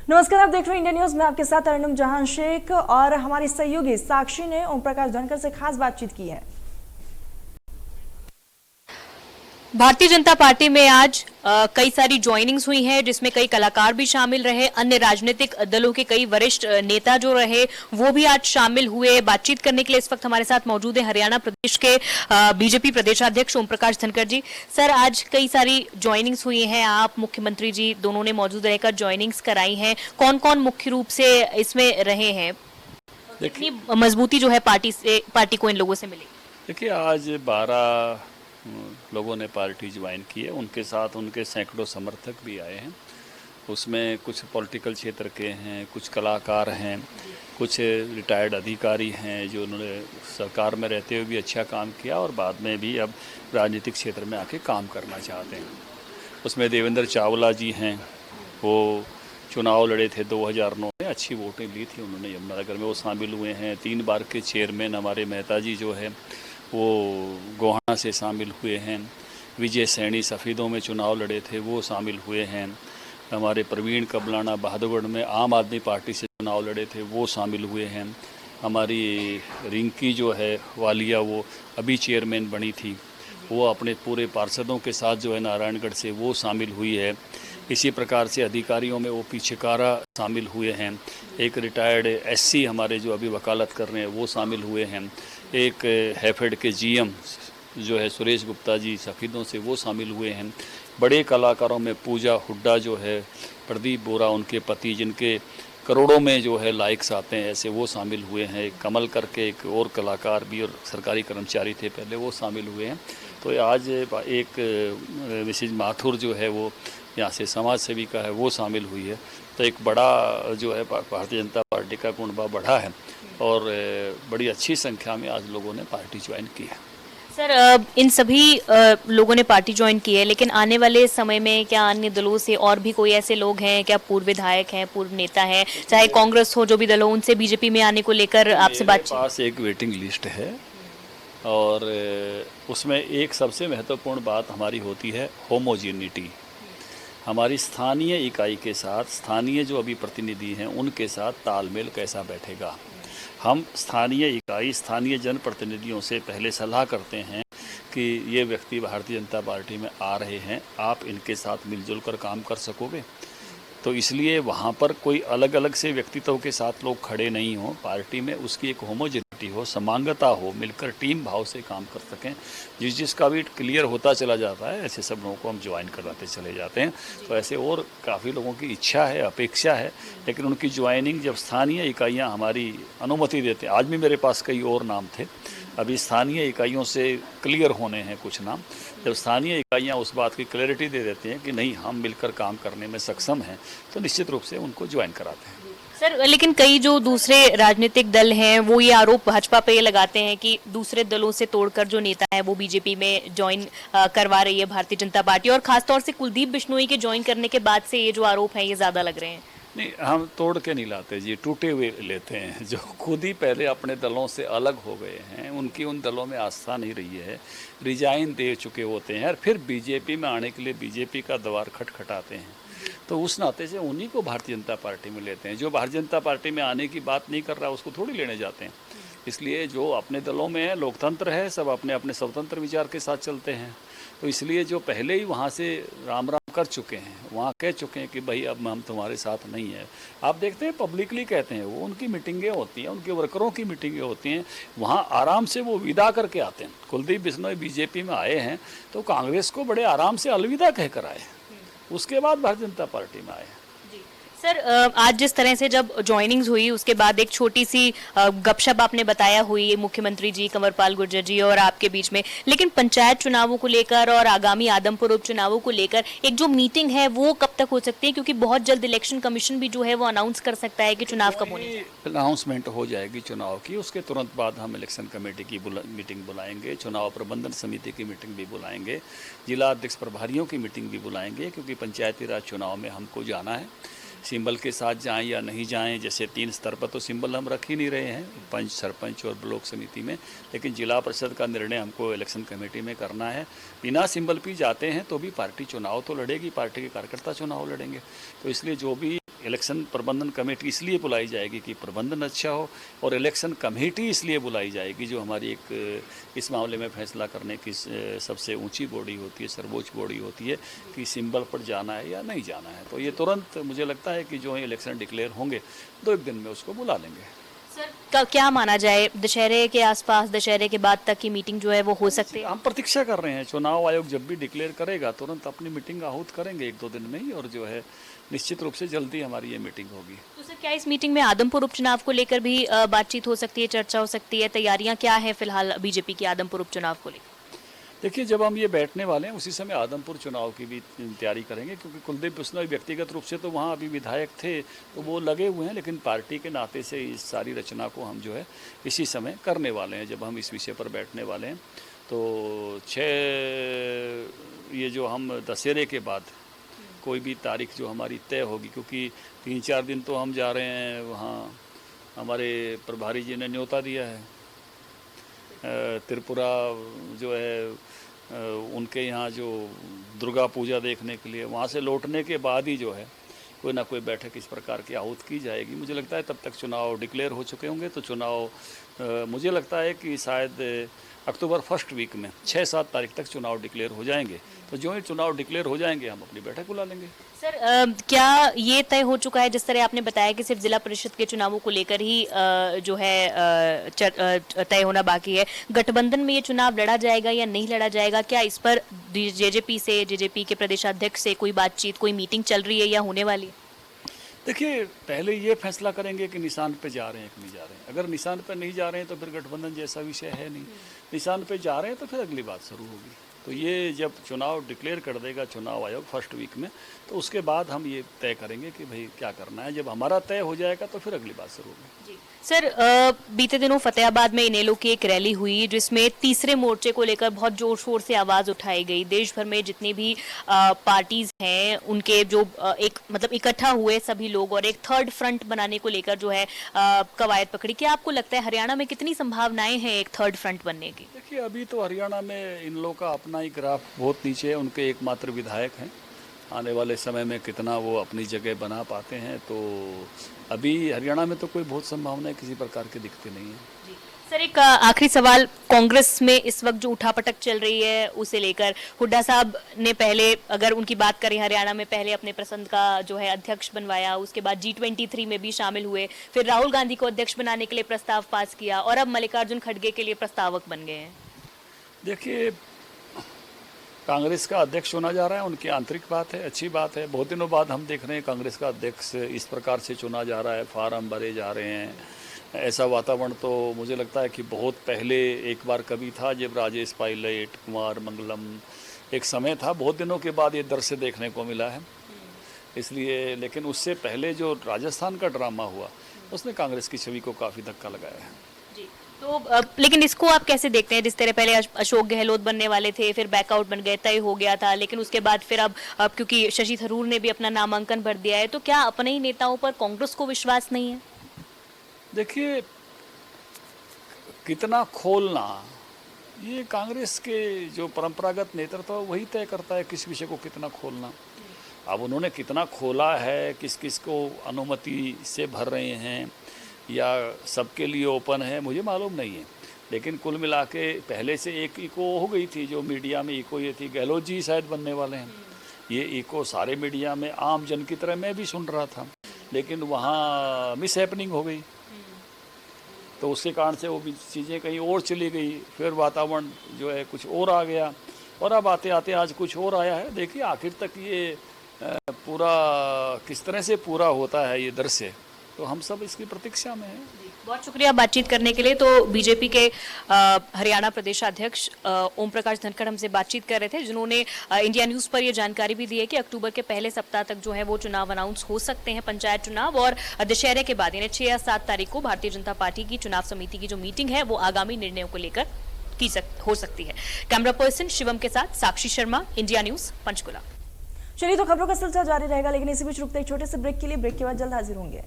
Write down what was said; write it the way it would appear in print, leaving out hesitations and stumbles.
नमस्कार, आप देख रहे हैं इंडिया न्यूज में आपके साथ अर्नुम जहां शेख और हमारी सहयोगी साक्षी ने ओम प्रकाश धनखड़ से खास बातचीत की है। भारतीय जनता पार्टी में आज कई सारी ज्वाइनिंग्स हुई हैं, जिसमें कई कलाकार भी शामिल रहे। अन्य राजनीतिक दलों के कई वरिष्ठ नेता जो रहे वो भी आज शामिल हुए। बातचीत करने के लिए इस वक्त हमारे साथ मौजूद है हरियाणा प्रदेश के बीजेपी प्रदेशाध्यक्ष ओम प्रकाश धनखड़ जी। सर, आज कई सारी ज्वाइनिंग्स हुई हैं, आप मुख्यमंत्री जी दोनों ने मौजूद रहकर ज्वाइनिंग्स कराई हैं। कौन कौन मुख्य रूप से इसमें रहे हैं? कितनी मजबूती जो है पार्टी को इन लोगों से मिली? देखिए, आज 12 लोगों ने पार्टी ज्वाइन की है। उनके साथ उनके सैकड़ों समर्थक भी आए हैं। उसमें कुछ पॉलिटिकल क्षेत्र के हैं, कुछ कलाकार हैं, कुछ रिटायर्ड अधिकारी हैं जो उन्होंने सरकार में रहते हुए भी अच्छा काम किया और बाद में भी अब राजनीतिक क्षेत्र में आके काम करना चाहते हैं। उसमें देवेंद्र चावला जी हैं, वो चुनाव लड़े थे 2009 में, अच्छी वोटें ली थी उन्होंने यमुनानगर में, वो शामिल हुए हैं। 3 बार के चेयरमैन हमारे मेहता जी जो है वो गोहाना से शामिल हुए हैं। विजय सैनी सफ़ीदों में चुनाव लड़े थे, वो शामिल हुए हैं। हमारे प्रवीण कबलाना बहादुरगढ़ में आम आदमी पार्टी से चुनाव लड़े थे, वो शामिल हुए हैं। हमारी रिंकी जो है वालिया, वो अभी चेयरमैन बनी थी, वो अपने पूरे पार्षदों के साथ जो है नारायणगढ़ से वो शामिल हुई है। इसी प्रकार से अधिकारियों में वो पीछेकारा शामिल हुए हैं। एक रिटायर्ड एससी हमारे जो अभी वकालत कर रहे हैं वो शामिल हुए हैं। एक हैफेड के जीएम जो है सुरेश गुप्ता जी सफ़ीदों से वो शामिल हुए हैं। बड़े कलाकारों में पूजा हुड्डा जो है, प्रदीप बोरा उनके पति जिनके करोड़ों में जो है लाइक्स आते हैं, ऐसे वो शामिल हुए हैं। एक कमल करके एक और कलाकार भी और सरकारी कर्मचारी थे पहले, वो शामिल हुए हैं। तो आज एक मिसेज माथुर जो है वो यहाँ से समाज सेविका है, वो शामिल हुई है। तो एक बड़ा जो है भारतीय जनता पार्टी का कुनबा बढ़ा है और बड़ी अच्छी संख्या में आज लोगों ने पार्टी ज्वाइन की है। सर, इन सभी लोगों ने पार्टी ज्वाइन की है, लेकिन आने वाले समय में क्या अन्य दलों से और भी कोई ऐसे लोग हैं, क्या पूर्व विधायक हैं, पूर्व नेता हैं, चाहे कांग्रेस हो, जो भी दल हो, उनसे बीजेपी में आने को लेकर आपसे बातचीत? मेरे पास एक वेटिंग लिस्ट है और उसमें एक सबसे महत्वपूर्ण बात हमारी होती है होमोजेनिटी। हमारी स्थानीय इकाई के साथ स्थानीय जो अभी प्रतिनिधि हैं उनके साथ तालमेल कैसा बैठेगा। हम स्थानीय इकाई स्थानीय जनप्रतिनिधियों से पहले सलाह करते हैं कि ये व्यक्ति भारतीय जनता पार्टी में आ रहे हैं, आप इनके साथ मिलजुल कर काम कर सकोगे। तो इसलिए वहाँ पर कोई अलग अलग से व्यक्तित्व के साथ लोग खड़े नहीं हों, पार्टी में उसकी एक होमोजेनिटी हो, समांगता हो, मिलकर टीम भाव से काम कर सकें। जिसका भी क्लियर होता चला जाता है ऐसे सब लोगों को हम ज्वाइन करवाते चले जाते हैं। तो ऐसे और काफ़ी लोगों की इच्छा है, अपेक्षा है, लेकिन उनकी ज्वाइनिंग जब स्थानीय इकाइयाँ हमारी अनुमति देते हैं, आज भी मेरे पास कई और नाम थे, अभी स्थानीय इकाइयों से क्लियर होने हैं कुछ नाम। जब स्थानीय इकाइयाँ उस बात की क्लैरिटी दे देती हैं कि नहीं हम मिलकर काम करने में सक्षम हैं, तो निश्चित रूप से उनको ज्वाइन कराते हैं। सर, लेकिन कई जो दूसरे राजनीतिक दल हैं वो ये आरोप भाजपा पे ये लगाते हैं कि दूसरे दलों से तोड़कर जो नेता है वो बीजेपी में ज्वाइन करवा रही है भारतीय जनता पार्टी, और खासतौर से कुलदीप बिश्नोई के ज्वाइन करने के बाद से ये जो आरोप है ये ज्यादा लग रहे हैं। नहीं, हम तोड़ के नहीं लाते जी, टूटे हुए लेते हैं। जो खुद ही पहले अपने दलों से अलग हो गए हैं, उनकी उन दलों में आस्था नहीं रही है, रिजाइन दे चुके होते हैं और फिर बीजेपी में आने के लिए बीजेपी का द्वार खटखटाते हैं, तो उस नाते से उन्हीं को भारतीय जनता पार्टी में लेते हैं। जो भारतीय जनता पार्टी में आने की बात नहीं कर रहा उसको थोड़ी लेने जाते हैं। इसलिए जो अपने दलों में है, लोकतंत्र है, सब अपने अपने स्वतंत्र विचार के साथ चलते हैं। तो इसलिए जो पहले ही वहाँ से राम राम कर चुके हैं, वहाँ कह चुके हैं कि भाई अब हम तुम्हारे साथ नहीं हैं, आप देखते हैं पब्लिकली कहते हैं, वो उनकी मीटिंगें होती हैं, उनके वर्करों की मीटिंगें होती हैं, वहाँ आराम से वो विदा करके आते हैं। कुलदीप बिश्नोई बीजेपी में आए हैं तो कांग्रेस को बड़े आराम से अलविदा कहकर आए, उसके बाद भारतीय जनता पार्टी में आए। सर, आज जिस तरह से जब ज्वाइनिंग्स हुई उसके बाद एक छोटी सी गपशप आपने बताया हुई मुख्यमंत्री जी, कंवरपाल गुर्जर जी और आपके बीच में, लेकिन पंचायत चुनावों को लेकर और आगामी आदमपुर उपचुनावों को लेकर एक जो मीटिंग है वो कब तक हो सकती है? क्योंकि बहुत जल्द इलेक्शन कमीशन भी जो है वो अनाउंस कर सकता है कि चुनाव कब होने। अनाउंसमेंट हो जाएगी चुनाव की, उसके तुरंत बाद हम इलेक्शन कमेटी की मीटिंग बुलाएंगे, चुनाव प्रबंधन समिति की मीटिंग भी बुलाएंगे, जिला अध्यक्ष प्रभारियों की मीटिंग भी बुलाएंगे, क्योंकि पंचायती राज चुनाव में हमको जाना है। सिंबल के साथ जाएं या नहीं जाएं, जैसे 3 स्तर पर तो सिंबल हम रख ही नहीं रहे हैं, पंच, सरपंच और ब्लॉक समिति में, लेकिन जिला परिषद का निर्णय हमको इलेक्शन कमेटी में करना है। बिना सिंबल भी जाते हैं तो भी पार्टी चुनाव तो लड़ेगी, पार्टी के कार्यकर्ता चुनाव लड़ेंगे। तो इसलिए जो भी इलेक्शन प्रबंधन कमेटी इसलिए बुलाई जाएगी कि प्रबंधन अच्छा हो, और इलेक्शन कमेटी इसलिए बुलाई जाएगी जो हमारी एक इस मामले में फैसला करने की सबसे ऊंची बॉडी होती है, सर्वोच्च बॉडी होती है कि सिंबल पर जाना है या नहीं जाना है। तो ये तुरंत मुझे लगता है कि जो है इलेक्शन डिक्लेयर होंगे 2-1 दिन में उसको बुला लेंगे। सर क्या माना जाए, दशहरे के आसपास, दशहरे के बाद तक की मीटिंग जो है वो हो सकती है? हम प्रतीक्षा कर रहे हैं, चुनाव आयोग जब भी डिक्लेयर करेगा तुरंत अपनी मीटिंग आहूत करेंगे 1-2 दिन में ही, और जो है निश्चित रूप से जल्दी हमारी ये मीटिंग होगी। तो सर क्या इस मीटिंग में आदमपुर उपचुनाव को लेकर भी बातचीत हो सकती है, चर्चा हो सकती है? तैयारियां क्या है फिलहाल बीजेपी की आदमपुर उपचुनाव को लेकर? देखिए, जब हम ये बैठने वाले हैं उसी समय आदमपुर चुनाव की भी तैयारी करेंगे, क्योंकि कुलदीप बिश्नोई व्यक्तिगत रूप से तो वहाँ अभी विधायक थे तो वो लगे हुए हैं, लेकिन पार्टी के नाते से इस सारी रचना को हम जो है इसी समय करने वाले हैं। जब हम इस विषय पर बैठने वाले हैं तो 6 ये जो हम दशहरे के बाद कोई भी तारीख जो हमारी तय होगी, क्योंकि 3-4 दिन तो हम जा रहे हैं वहाँ, हमारे प्रभारी जी ने न्योता दिया है त्रिपुरा जो है उनके यहाँ जो दुर्गा पूजा देखने के लिए, वहाँ से लौटने के बाद ही जो है कोई ना कोई बैठक इस प्रकार की आहूत की जाएगी। मुझे लगता है तब तक चुनाव डिक्लेयर हो चुके होंगे, तो चुनाव मुझे लगता है कि शायद अक्टूबर फर्स्ट वीक में 6-7 तारीख तक चुनाव डिक्लेयर हो जाएंगे। तो जो ही चुनाव डिक्लेयर हो जाएंगे हम अपनी बैठक बुला लेंगे। सर क्या ये तय हो चुका है, जिस तरह आपने बताया कि सिर्फ जिला परिषद के चुनावों को लेकर ही जो है तय होना बाकी है, गठबंधन में ये चुनाव लड़ा जाएगा या नहीं लड़ा जाएगा? क्या इस पर जेजेपी के प्रदेशाध्यक्ष से कोई बातचीत, कोई मीटिंग चल रही है या होने वाली है? देखिए, पहले ये फैसला करेंगे कि निशान पे जा रहे हैं कि नहीं जा रहे हैं। अगर निशान पे नहीं जा रहे हैं तो फिर गठबंधन जैसा विषय है नहीं। निशान पे जा रहे हैं तो फिर अगली बात शुरू होगी। तो ये जब चुनाव डिक्लेयर कर देगा चुनाव आयोग फर्स्ट वीक में, तो उसके बाद हम ये तय करेंगे कि भाई क्या करना है। जब हमारा तय हो जाएगा तो फिर अगली बात शुरू होगी। सर बीते दिनों फतेहाबाद में इनेलो की एक रैली हुई जिसमें तीसरे मोर्चे को लेकर बहुत जोर शोर से आवाज उठाई गई। देश भर में जितनी भी पार्टीज हैं उनके जो एक मतलब इकट्ठा हुए सभी लोग और एक थर्ड फ्रंट बनाने को लेकर जो है कवायद पकड़ी। क्या आपको लगता है हरियाणा में कितनी संभावनाएं हैं एक थर्ड फ्रंट बनने की? देखिए, अभी तो हरियाणा में इन लोगों का अपना ही ग्राफ बहुत नीचे है। उनके एकमात्र विधायक हैं। आने वाले समय में कितना वो अपनी जगह बना पाते हैं, तो अभी हरियाणा में तो कोई बहुत संभावनाएं किसी प्रकार की दिखती नहीं है। सर एक आखिरी सवाल, कांग्रेस में इस वक्त जो उठापटक चल रही है उसे लेकर हुड्डा साहब ने पहले, अगर उनकी बात करें, हरियाणा में पहले अपने पसंद का जो है अध्यक्ष बनवाया, उसके बाद G23 में भी शामिल हुए, फिर राहुल गांधी को अध्यक्ष बनाने के लिए प्रस्ताव पास किया और अब मल्लिकार्जुन खड़गे के लिए प्रस्तावक बन गए हैं। देखिए, कांग्रेस का अध्यक्ष चुना जा रहा है, उनकी आंतरिक बात है, अच्छी बात है। बहुत दिनों बाद हम देख रहे हैं कांग्रेस का अध्यक्ष इस प्रकार से चुना जा रहा है, फार्म भरे जा रहे हैं। ऐसा वातावरण तो मुझे लगता है कि बहुत पहले एक बार कभी था, जब राजेश पायलट, कुमार मंगलम, एक समय था। बहुत दिनों के बाद ये दृश्य देखने को मिला है। इसलिए, लेकिन उससे पहले जो राजस्थान का ड्रामा हुआ उसने कांग्रेस की छवि को काफ़ी धक्का लगाया है। तो लेकिन इसको आप कैसे देखते हैं? जिस तरह पहले अशोक गहलोत बनने वाले थे, फिर बैकआउट बन गए, तय हो गया था, लेकिन उसके बाद फिर अब क्योंकि शशि थरूर ने भी अपना नामांकन भर दिया है, तो क्या अपने ही नेताओं पर कांग्रेस को विश्वास नहीं है? देखिए, कितना खोलना ये कांग्रेस के जो परंपरागत नेतृत्व वही तय करता है किस विषय को कितना खोलना। अब उन्होंने कितना खोला है, किस किस को अनुमति से भर रहे हैं या सबके लिए ओपन है, मुझे मालूम नहीं है। लेकिन कुल मिला के पहले से एक इको हो गई थी, जो मीडिया में इको ये थी, गहलोत जी शायद बनने वाले हैं। ये इको सारे मीडिया में आम जन की तरह मैं भी सुन रहा था, लेकिन वहाँ मिस हैपनिंग हो गई, तो उसके कारण से वो भी चीज़ें कहीं और चली गई। फिर वातावरण जो है कुछ और आ गया, और अब आते आते आज कुछ और आया है। देखिए, आखिर तक ये पूरा किस तरह से पूरा होता है ये दृश्य, तो हम सब इसकी प्रतीक्षा में हैं। बहुत शुक्रिया बातचीत करने के लिए। तो बीजेपी के हरियाणा प्रदेशाध्यक्ष ओम प्रकाश धनखड़ हमसे बातचीत कर रहे थे, जिन्होंने इंडिया न्यूज़ पर यह जानकारी भी दी है कि अक्टूबर के पहले सप्ताह तक जो है वो चुनाव अनाउंस हो सकते हैं, पंचायत चुनाव, और दशहरे के बाद यानी 6 या 7 तारीख को भारतीय जनता पार्टी की चुनाव समिति की जो मीटिंग है वो आगामी निर्णयों को लेकर हो सकती है। कैमरा पर्सन शिवम के साथ साक्षी शर्मा, इंडिया न्यूज़, पंचकुला। चलिए, तो खबरों का सिलसिला जारी रहेगा, लेकिन इसी बीच रुकते एक छोटे से ब्रेक के लिए। ब्रेक के बाद जल्द हाजिर होंगे।